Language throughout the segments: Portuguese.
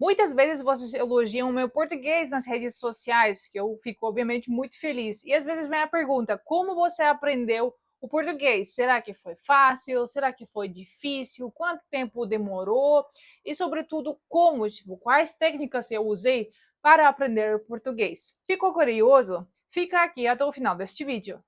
Muitas vezes vocês elogiam o meu português nas redes sociais, que eu fico obviamente muito feliz. E às vezes vem a pergunta: como você aprendeu o português? Será que foi fácil? Será que foi difícil? Quanto tempo demorou? E sobretudo, como, quais técnicas eu usei para aprender o português? Ficou curioso? Fica aqui até o final deste vídeo.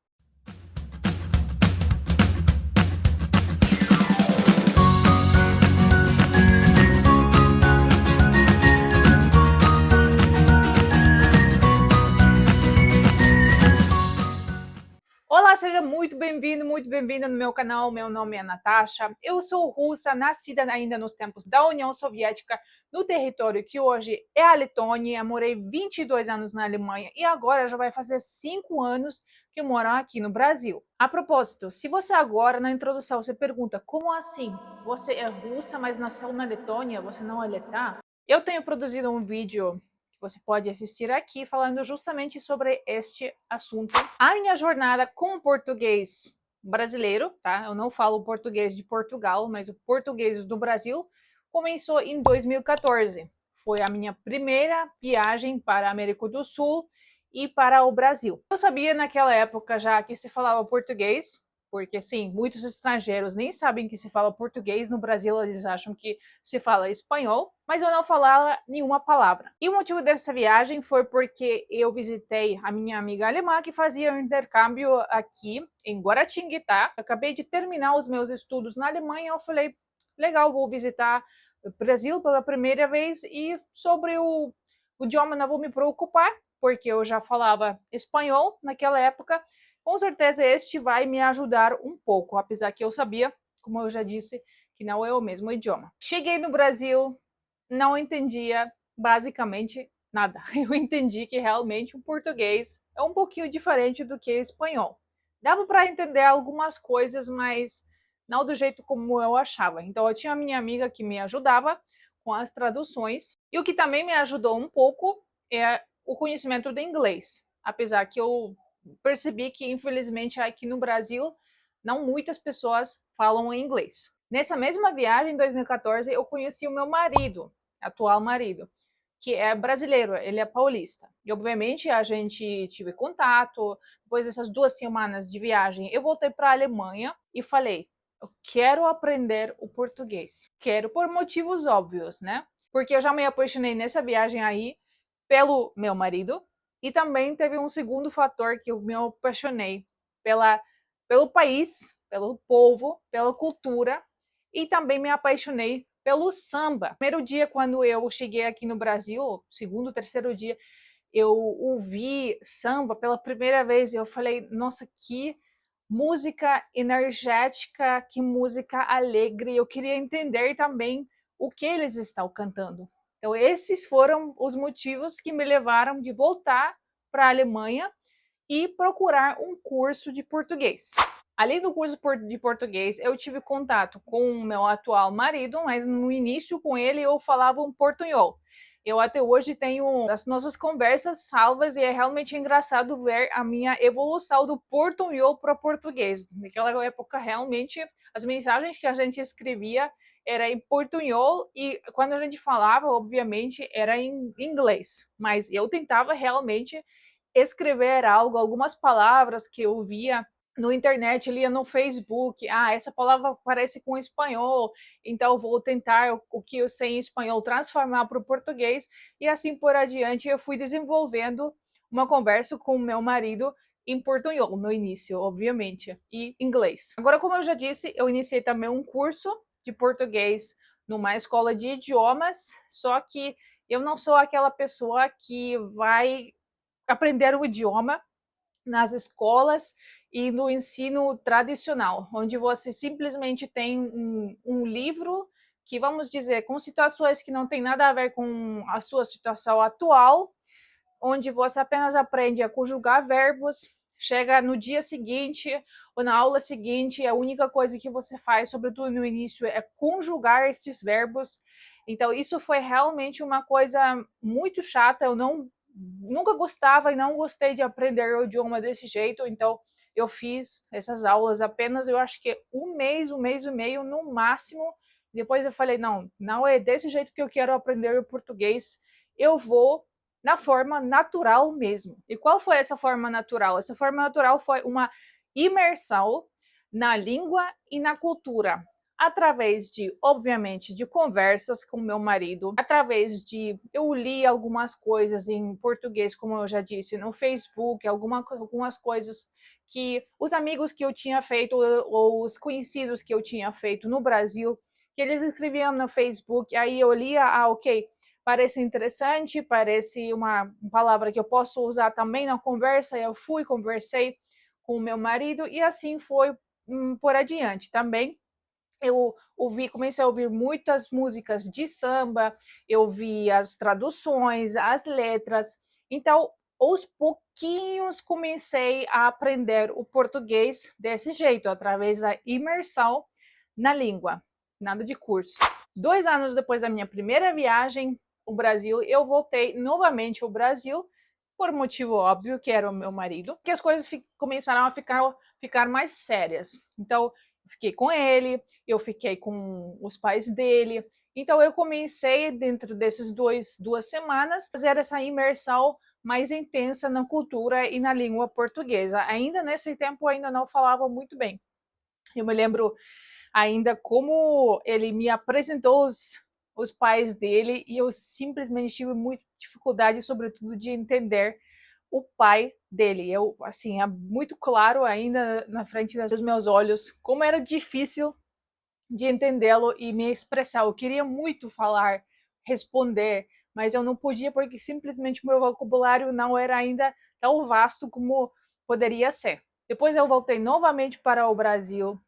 Olá, seja muito bem-vindo, muito bem-vinda no meu canal. Meu nome é Natasha. Eu sou russa, nascida ainda nos tempos da União Soviética, no território que hoje é a Letônia. Morei 22 anos na Alemanha e agora já vai fazer 5 anos que eu moro aqui no Brasil. A propósito, se você agora na introdução você pergunta como assim? Você é russa, mas nasceu na Letônia, você não é letã? Eu tenho produzido um vídeo você pode assistir aqui falando justamente sobre este assunto. A minha jornada com o português brasileiro, tá? Eu não falo português de Portugal, mas o português do Brasil começou em 2014. Foi a minha primeira viagem para a América do Sul e para o Brasil. Eu sabia naquela época já que se falava português, porque sim, muitos estrangeiros nem sabem que se fala português. No Brasil eles acham que se fala espanhol, mas eu não falava nenhuma palavra. E o motivo dessa viagem foi porque eu visitei a minha amiga alemã que fazia um intercâmbio aqui em Guaratinguetá. Eu acabei de terminar os meus estudos na Alemanha, eu falei, legal, vou visitar o Brasil pela primeira vez e sobre o idioma não vou me preocupar, porque eu já falava espanhol naquela época. Com certeza este vai me ajudar um pouco, apesar que eu sabia, como eu já disse, que não é o mesmo idioma. Cheguei no Brasil, não entendia basicamente nada. Eu entendi que realmente o português é um pouquinho diferente do que o espanhol. Dava para entender algumas coisas, mas não do jeito como eu achava. Então eu tinha a minha amiga que me ajudava com as traduções. E o que também me ajudou um pouco é o conhecimento do inglês. Apesar que eu percebi que, infelizmente, aqui no Brasil, não muitas pessoas falam inglês. Nessa mesma viagem, em 2014, eu conheci o meu marido, atual marido, que é brasileiro, ele é paulista. E, obviamente, a gente tive contato. Depois dessas 2 semanas de viagem, eu voltei para a Alemanha e falei, eu quero aprender o português. Quero por motivos óbvios, né? Porque eu já me apaixonei nessa viagem aí pelo meu marido, e também teve um segundo fator que eu me apaixonei pelo país, pelo povo, pela cultura, e também me apaixonei pelo samba. Primeiro dia, quando eu cheguei aqui no Brasil, segundo, terceiro dia, eu ouvi samba pela primeira vez e eu falei, nossa, que música energética, que música alegre. Eu queria entender também o que eles estão cantando. Então, esses foram os motivos que me levaram de voltar para a Alemanha e procurar um curso de português. Além do curso de português, eu tive contato com o meu atual marido, mas no início com ele eu falava um portunhol. Eu até hoje tenho as nossas conversas salvas e é realmente engraçado ver a minha evolução do portunhol para português. Naquela época, realmente, as mensagens que a gente escrevia era em portunhol e quando a gente falava, obviamente, era em inglês. Mas eu tentava realmente escrever algo, algumas palavras que eu via no internet, lia no Facebook, essa palavra parece com espanhol, então vou tentar o que eu sei em espanhol transformar para o português, e assim por adiante eu fui desenvolvendo uma conversa com o meu marido em portunhol no início, obviamente, e inglês. Agora, como eu já disse, eu iniciei também um curso de português numa escola de idiomas, só que eu não sou aquela pessoa que vai aprender o idioma nas escolas e no ensino tradicional, onde você simplesmente tem um livro que, vamos dizer, com situações que não tem nada a ver com a sua situação atual, onde você apenas aprende a conjugar verbos, chega no dia seguinte ou na aula seguinte, a única coisa que você faz, sobretudo no início, é conjugar esses verbos. Então, isso foi realmente uma coisa muito chata. Eu nunca gostava e não gostei de aprender o idioma desse jeito, então eu fiz essas aulas apenas, eu acho que um mês e meio no máximo, Depois eu falei, não, não é desse jeito que eu quero aprender o português. Eu vou na forma natural mesmo. E qual foi essa forma natural? Essa forma natural foi uma imersão na língua e na cultura, através de, obviamente, de conversas com meu marido, através de, eu li algumas coisas em português, como eu já disse, no Facebook, algumas coisas que os amigos que eu tinha feito, ou os conhecidos que eu tinha feito no Brasil, que eles escreviam no Facebook, aí eu lia, ok, parece interessante, parece uma palavra que eu posso usar também na conversa, eu fui, conversei com o meu marido, e assim foi por adiante também. Eu comecei a ouvir muitas músicas de samba, eu vi as traduções, as letras, então aos pouquinhos comecei a aprender o português desse jeito, através da imersão na língua, nada de curso. 2 anos depois da minha primeira viagem ao Brasil, eu voltei novamente ao Brasil, por motivo óbvio, que era o meu marido, que as coisas começaram a ficar mais sérias. Então, eu fiquei com ele, eu fiquei com os pais dele. Então, eu comecei, dentro desses 2 semanas, fazer essa imersão mais intensa na cultura e na língua portuguesa. Ainda nesse tempo, ainda não falava muito bem. Eu me lembro ainda como ele me apresentou os pais dele, e eu simplesmente tive muita dificuldade, sobretudo, de entender o pai dele. Eu, assim, é muito claro ainda na frente dos meus olhos como era difícil de entendê-lo e me expressar. Eu queria muito falar, responder, mas eu não podia porque simplesmente o meu vocabulário não era ainda tão vasto como poderia ser. Depois eu voltei novamente para o Brasil.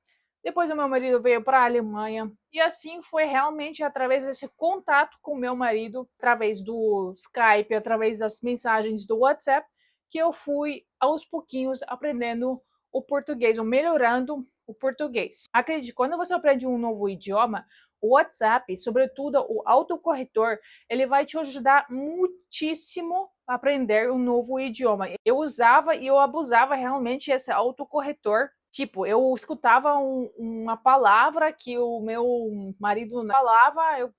Depois o meu marido veio para a Alemanha, e assim foi realmente através desse contato com o meu marido, através do Skype, através das mensagens do WhatsApp, que eu fui aos pouquinhos aprendendo o português, ou melhorando o português. Acredite, quando você aprende um novo idioma, o WhatsApp, sobretudo o autocorretor, ele vai te ajudar muitíssimo a aprender um novo idioma. Eu usava e eu abusava realmente esse autocorretor. Tipo, eu escutava uma palavra que o meu marido não falava, eu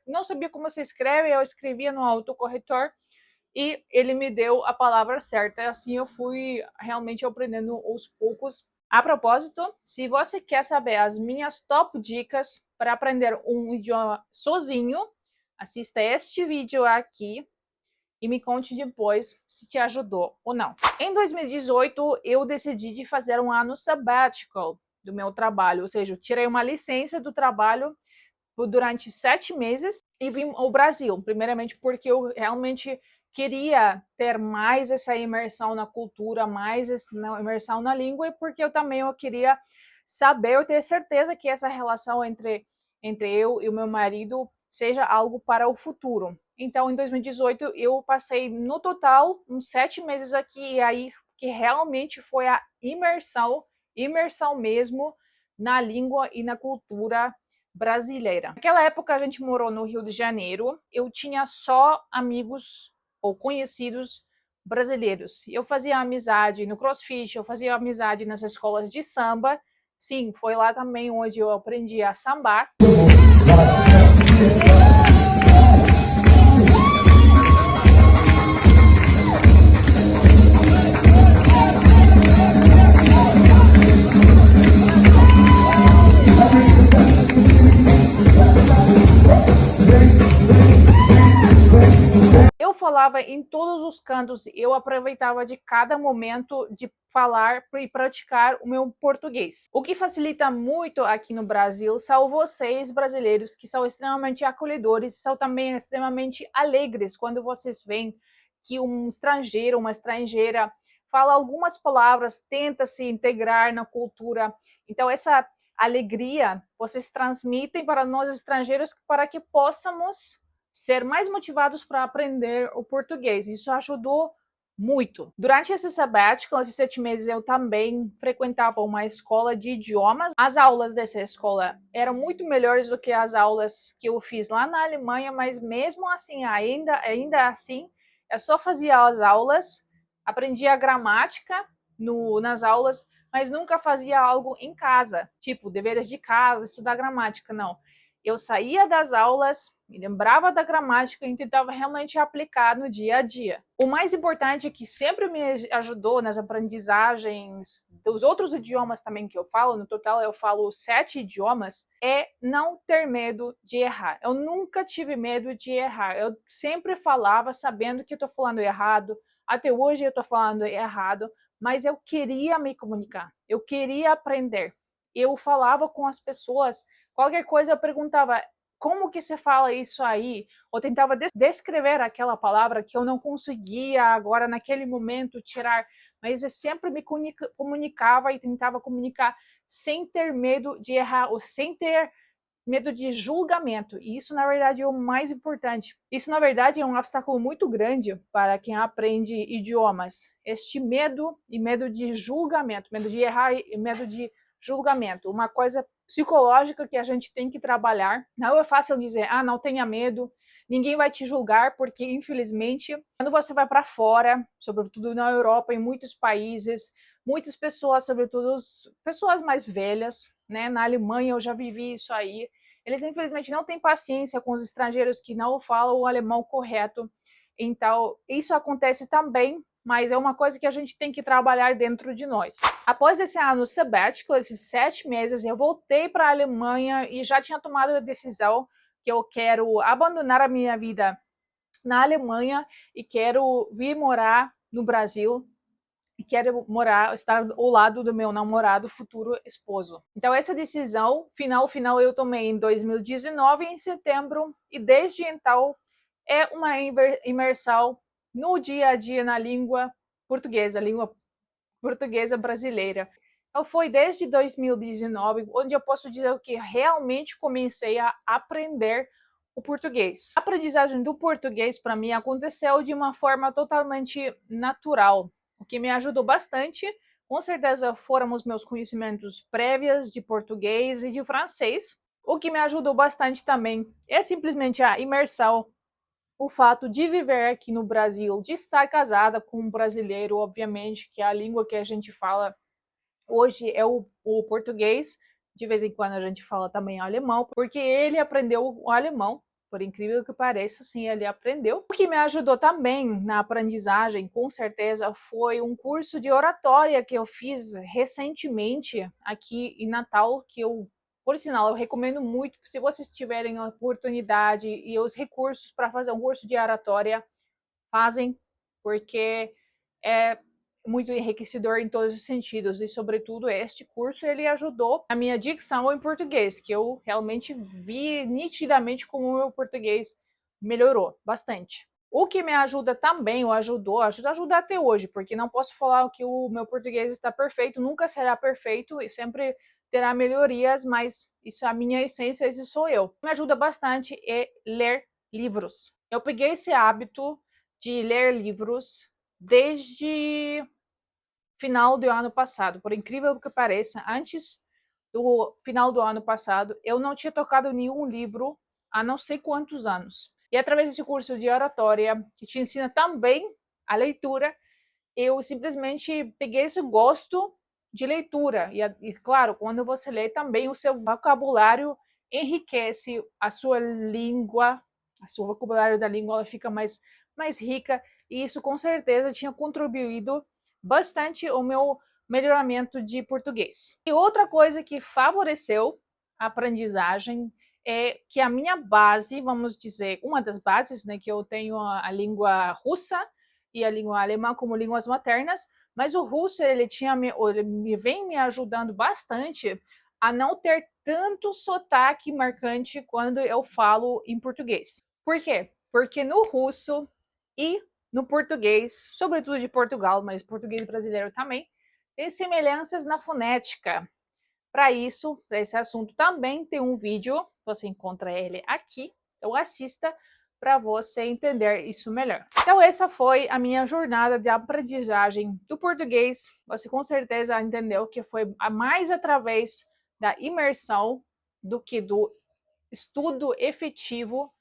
não sabia como se escreve, eu escrevia no autocorretor e ele me deu a palavra certa. Assim eu fui realmente aprendendo aos poucos. A propósito, se você quer saber as minhas top dicas para aprender um idioma sozinho, assista este vídeo aqui e me conte depois se te ajudou ou não. Em 2018, eu decidi de fazer um ano sabbatical do meu trabalho, ou seja, eu tirei uma licença do trabalho durante 7 meses e vim ao Brasil, primeiramente porque eu realmente queria ter mais essa imersão na cultura, mais essa imersão na língua, e porque eu queria saber, eu ter certeza que essa relação entre eu e o meu marido seja algo para o futuro. Então, em 2018, eu passei no total uns 7 meses aqui, e aí que realmente foi a imersão mesmo na língua e na cultura brasileira. Naquela época a gente morou no Rio de Janeiro, eu tinha só amigos ou conhecidos brasileiros. Eu fazia amizade no CrossFit, eu fazia amizade nas escolas de samba. Sim, foi lá também onde eu aprendi a sambar. Eu falava em todos os cantos, eu aproveitava de cada momento de falar e praticar o meu português. O que facilita muito aqui no Brasil são vocês, brasileiros, que são extremamente acolhedores, são também extremamente alegres quando vocês veem que um estrangeiro, uma estrangeira, fala algumas palavras, tenta se integrar na cultura. Então, essa alegria vocês transmitem para nós estrangeiros para que possamos ser mais motivados para aprender o português. Isso ajudou muito. Durante esse sabbatical, esses 7 meses, eu também frequentava uma escola de idiomas. As aulas dessa escola eram muito melhores do que as aulas que eu fiz lá na Alemanha, mas mesmo assim, ainda assim, eu só fazia as aulas, aprendia a gramática nas aulas, mas nunca fazia algo em casa, tipo deveres de casa, estudar gramática, não. Eu saía das aulas, me lembrava da gramática e tentava realmente aplicar no dia a dia. O mais importante que sempre me ajudou nas aprendizagens dos outros idiomas também que eu falo, no total eu falo 7 idiomas, é não ter medo de errar. Eu nunca tive medo de errar. Eu sempre falava sabendo que eu estou falando errado. Até hoje eu estou falando errado, mas eu queria me comunicar. Eu queria aprender. Eu falava com as pessoas. Qualquer coisa eu perguntava, como que se fala isso aí? Ou tentava descrever aquela palavra que eu não conseguia agora naquele momento tirar, mas eu sempre me comunicava e tentava comunicar sem ter medo de errar ou sem ter medo de julgamento. E isso, na verdade, é o mais importante. Isso, na verdade, é um obstáculo muito grande para quem aprende idiomas. Este medo e medo de julgamento, medo de errar e medo de julgamento. Uma coisa psicológica que a gente tem que trabalhar. Não é fácil dizer, não tenha medo, ninguém vai te julgar, porque, infelizmente, quando você vai para fora, sobretudo na Europa, em muitos países, muitas pessoas, sobretudo pessoas mais velhas, né? Na Alemanha eu já vivi isso aí. Eles, infelizmente, não têm paciência com os estrangeiros que não falam o alemão correto. Então, isso acontece também, mas é uma coisa que a gente tem que trabalhar dentro de nós. Após esse ano sabático, esses 7 meses, eu voltei para a Alemanha e já tinha tomado a decisão que eu quero abandonar a minha vida na Alemanha e quero vir morar no Brasil e quero estar ao lado do meu namorado, futuro esposo. Então essa decisão final eu tomei em 2019, em setembro, e desde então é uma imersão no dia a dia na língua portuguesa brasileira. Então foi desde 2019, onde eu posso dizer que realmente comecei a aprender o português. A aprendizagem do português para mim aconteceu de uma forma totalmente natural, o que me ajudou bastante. Com certeza foram os meus conhecimentos prévios de português e de francês. O que me ajudou bastante também é simplesmente a imersão, o fato de viver aqui no Brasil, de estar casada com um brasileiro, obviamente, que a língua que a gente fala hoje é o português. De vez em quando a gente fala também alemão, porque ele aprendeu o alemão, por incrível que pareça, sim, ele aprendeu. O que me ajudou também na aprendizagem, com certeza, foi um curso de oratória que eu fiz recentemente aqui em Natal, que eu, por sinal, eu recomendo muito, se vocês tiverem a oportunidade e os recursos para fazer um curso de oratória, fazem, porque é muito enriquecedor em todos os sentidos, e sobretudo este curso ele ajudou a minha dicção em português, que eu realmente vi nitidamente como o meu português melhorou bastante. O que me ajuda também, ou ajuda até hoje, porque não posso falar que o meu português está perfeito, nunca será perfeito e sempre terá melhorias, mas isso é a minha essência, esse sou eu. O que me ajuda bastante é ler livros. Eu peguei esse hábito de ler livros desde final do ano passado. Por incrível que pareça, antes do final do ano passado, eu não tinha tocado nenhum livro há não sei quantos anos. E através desse curso de oratória, que te ensina também a leitura, eu simplesmente peguei esse gosto de leitura. E claro, quando você lê também, o seu vocabulário enriquece a sua língua, a seu vocabulário da língua ela fica mais rica, e isso com certeza tinha contribuído bastante o meu melhoramento de português. E outra coisa que favoreceu a aprendizagem é que a minha base, vamos dizer, uma das bases, né, que eu tenho a língua russa e a língua alemã como línguas maternas, mas o russo ele vem me ajudando bastante a não ter tanto sotaque marcante quando eu falo em português. Por quê? Porque no russo e no português, sobretudo de Portugal, mas português brasileiro também, tem semelhanças na fonética. Para isso, para esse assunto também tem um vídeo, você encontra ele aqui, então assista para você entender isso melhor. Então essa foi a minha jornada de aprendizagem do português. Você com certeza entendeu que foi mais através da imersão do que do estudo efetivo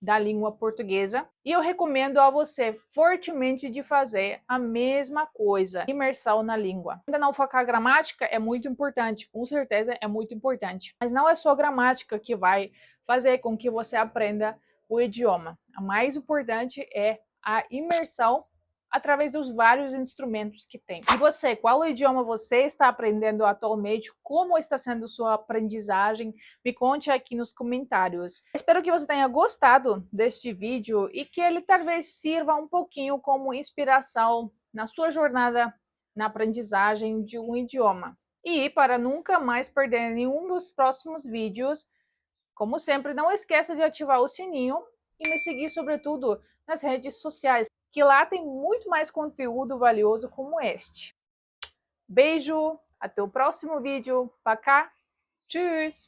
da língua portuguesa, e eu recomendo a você fortemente de fazer a mesma coisa, imersão na língua. Ainda não focar a gramática é muito importante, com certeza é muito importante, mas não é só a gramática que vai fazer com que você aprenda o idioma. O mais importante é a imersão através dos vários instrumentos que tem. E você, qual idioma você está aprendendo atualmente? Como está sendo sua aprendizagem? Me conte aqui nos comentários. Espero que você tenha gostado deste vídeo e que ele talvez sirva um pouquinho como inspiração na sua jornada na aprendizagem de um idioma. E para nunca mais perder nenhum dos próximos vídeos, como sempre, não esqueça de ativar o sininho e me seguir, sobretudo, nas redes sociais, que lá tem muito mais conteúdo valioso como este. Beijo, até o próximo vídeo. Пока, tschüss!